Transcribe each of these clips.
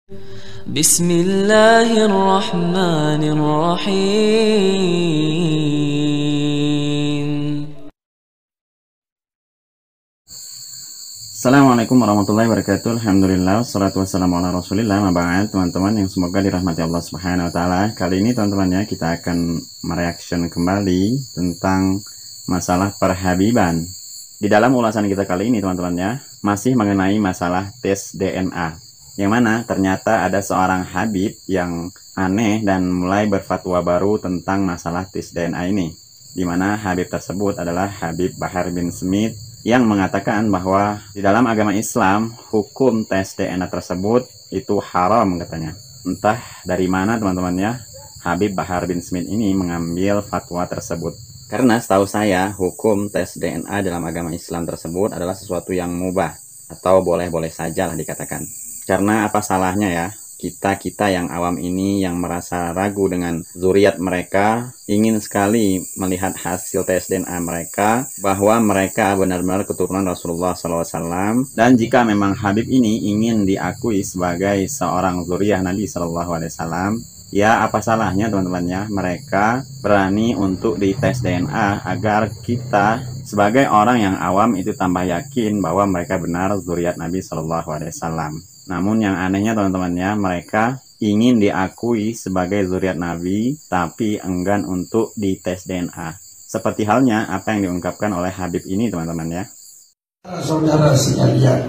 Bismillahirrahmanirrahim. Assalamualaikum warahmatullahi wabarakatuh. Alhamdulillah, wassalatu wassalamu ala rasulillah. Maba'ad, teman-teman yang semoga dirahmati Allah subhanahu wa ta'ala. Kali ini teman-teman ya, kita akan mereaction kembali tentang masalah perhabiban. Di dalam ulasan kita kali ini teman-teman ya, masih mengenai masalah tes DNA, yang mana ternyata ada seorang habib yang aneh dan mulai berfatwa baru tentang masalah tes DNA ini, di mana habib tersebut adalah Habib Bahar bin Smith, yang mengatakan bahwa di dalam agama Islam hukum tes DNA tersebut itu haram katanya. Entah dari mana teman-teman ya, Habib Bahar bin Smith ini mengambil fatwa tersebut. Karena setahu saya hukum tes DNA dalam agama Islam tersebut adalah sesuatu yang mubah atau boleh-boleh saja lah dikatakan. Karena apa salahnya ya, kita yang awam ini yang merasa ragu dengan zuriat mereka, ingin sekali melihat hasil tes DNA mereka, bahwa mereka benar-benar keturunan Rasulullah SAW. Dan jika memang Habib ini ingin diakui sebagai seorang zuriat Nabi SAW, ya apa salahnya teman-teman ya, mereka berani untuk dites DNA agar kita sebagai orang yang awam itu tambah yakin bahwa mereka benar zuriat Nabi SAW. Namun yang anehnya teman-teman ya, mereka ingin diakui sebagai zuriat Nabi, tapi enggan untuk dites DNA. Seperti halnya apa yang diungkapkan oleh Habib ini teman-teman ya. Saudara sekalian,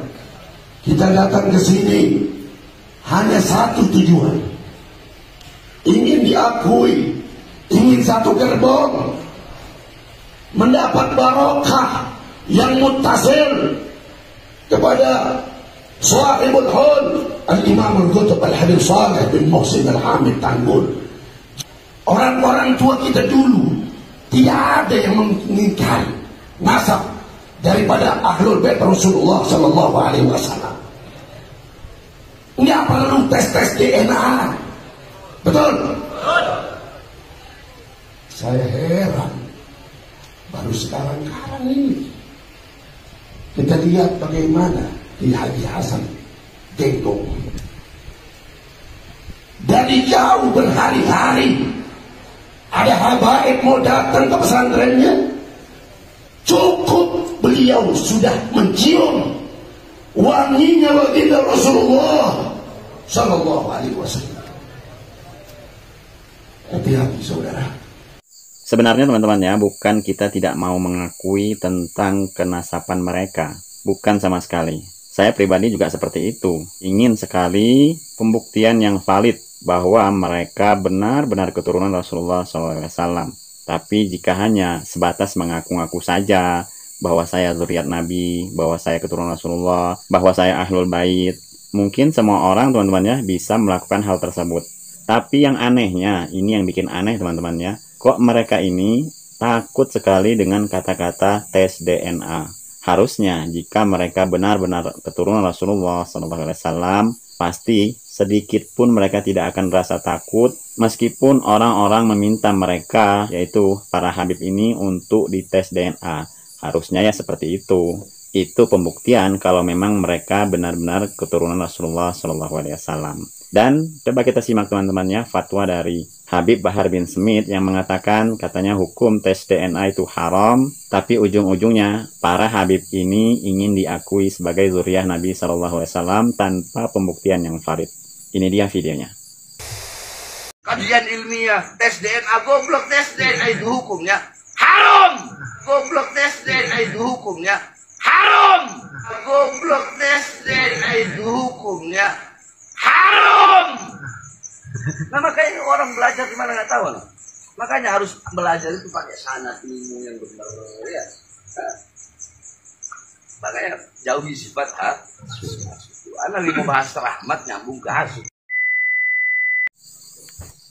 kita datang ke sini hanya satu tujuan. Ingin diakui, ingin satu gerbong, mendapat barokah yang muttasil kepada Sahibul Hud Al-Imam Al-Qutb Al-Habib Saleh bin Muhsin Al-Hamid Tanggul. Orang-orang tua kita dulu tidak ada yang mengingkari nasab daripada Ahlul Bait Rasulullah Sallallahu Alaihi Wasallam. Nggak perlu tes DNA. Betul? Saya heran, baru sekarang ini kita lihat bagaimana di Haji Hasan Tengkong. Dari jauh berhari-hari ada habaib mau datang ke pesantrennya, cukup beliau sudah mencium wanginya baginda Rasulullah Sallallahu Alaihi Wasallam. Hati-hati saudara. Sebenarnya teman-teman ya, bukan kita tidak mau mengakui tentang kenasaban mereka, bukan sama sekali. Saya pribadi juga seperti itu, ingin sekali pembuktian yang valid bahwa mereka benar-benar keturunan Rasulullah SAW. Tapi jika hanya sebatas mengaku-ngaku saja bahwa saya zuriat Nabi, bahwa saya keturunan Rasulullah, bahwa saya Ahlul Bait, mungkin semua orang teman-teman ya bisa melakukan hal tersebut. Tapi yang anehnya, ini yang bikin aneh teman-teman ya, kok mereka ini takut sekali dengan kata-kata tes DNA. Harusnya jika mereka benar-benar keturunan Rasulullah SAW, pasti sedikit pun mereka tidak akan rasa takut meskipun orang-orang meminta mereka, yaitu para habib ini, untuk dites DNA. Harusnya ya seperti itu. Itu pembuktian kalau memang mereka benar-benar keturunan Rasulullah SAW. Dan coba kita simak teman-teman ya, fatwa dari Habib Bahar bin Smith yang mengatakan katanya hukum tes DNA itu haram, tapi ujung-ujungnya para habib ini ingin diakui sebagai zuriat Nabi SAW tanpa pembuktian yang valid. Ini dia videonya. Kajian ilmiah, tes DNA, goblok, tes DNA itu hukumnya haram. Goblok, tes DNA itu hukumnya haram. Goblok, tes DNA itu hukumnya haram. Nah makanya orang belajar di mana nggak tahu nih. Makanya harus belajar itu pakai sanad ilmu yang benar ya. Makanya jauhi sifat Anak lima bahas rahmat nyambung ke hasud.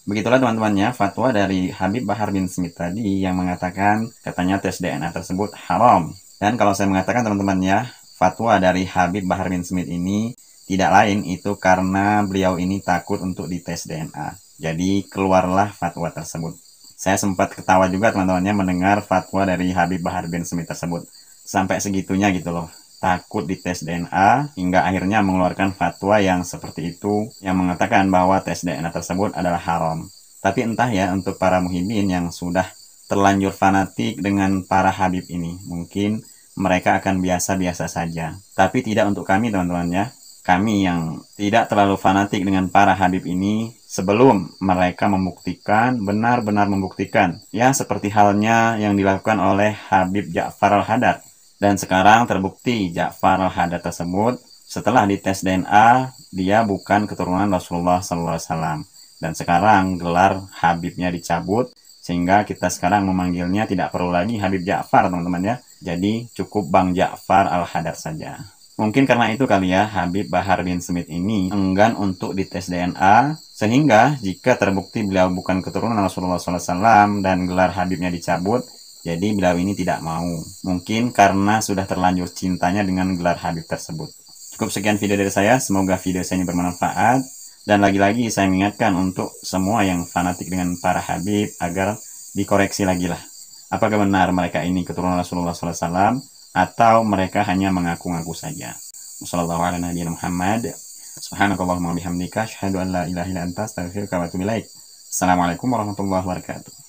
Begitulah teman-teman ya, fatwa dari Habib Bahar bin Smith tadi yang mengatakan katanya tes DNA tersebut haram. Dan kalau saya mengatakan teman-teman ya, fatwa dari Habib Bahar bin Smith ini tidak lain itu karena beliau ini takut untuk dites DNA. Jadi keluarlah fatwa tersebut. Saya sempat ketawa juga teman-temannya mendengar fatwa dari Habib Bahar bin Smith tersebut. Sampai segitunya gitu loh. takut dites DNA hingga akhirnya mengeluarkan fatwa yang seperti itu yang mengatakan bahwa tes DNA tersebut adalah haram. Tapi entah ya, untuk para muhibin yang sudah terlanjur fanatik dengan para habib ini, mungkin mereka akan biasa-biasa saja. Tapi tidak untuk kami teman-teman ya. Kami yang tidak terlalu fanatik dengan para habib ini, sebelum mereka membuktikan, benar-benar membuktikan, ya seperti halnya yang dilakukan oleh Habib Ja'far Al-Haddad. Dan sekarang terbukti Ja'far Al-Haddad tersebut setelah dites DNA, dia bukan keturunan Rasulullah SAW. Dan sekarang gelar Habibnya dicabut, sehingga kita sekarang memanggilnya tidak perlu lagi Habib Ja'far teman-teman ya. Jadi cukup Bang Ja'far Al-Haddad saja. Mungkin karena itu kali ya Habib Bahar bin Smith ini enggan untuk dites DNA, sehingga jika terbukti beliau bukan keturunan Rasulullah SAW dan gelar Habibnya dicabut, jadi beliau ini tidak mau. Mungkin karena sudah terlanjur cintanya dengan gelar Habib tersebut. Cukup sekian video dari saya, semoga video saya ini bermanfaat. Dan lagi-lagi saya mengingatkan untuk semua yang fanatik dengan para Habib agar dikoreksi lagi lah. Apakah benar mereka ini keturunan Rasulullah SAW atau mereka hanya mengaku-ngaku saja. Wassalamualaikum warahmatullahi wabarakatuh. Subhanakallahumma bihamdika asyhadu an la ilaha illa anta astaghfiruka wa atubu ilaik. Assalamualaikum warahmatullahi wabarakatuh.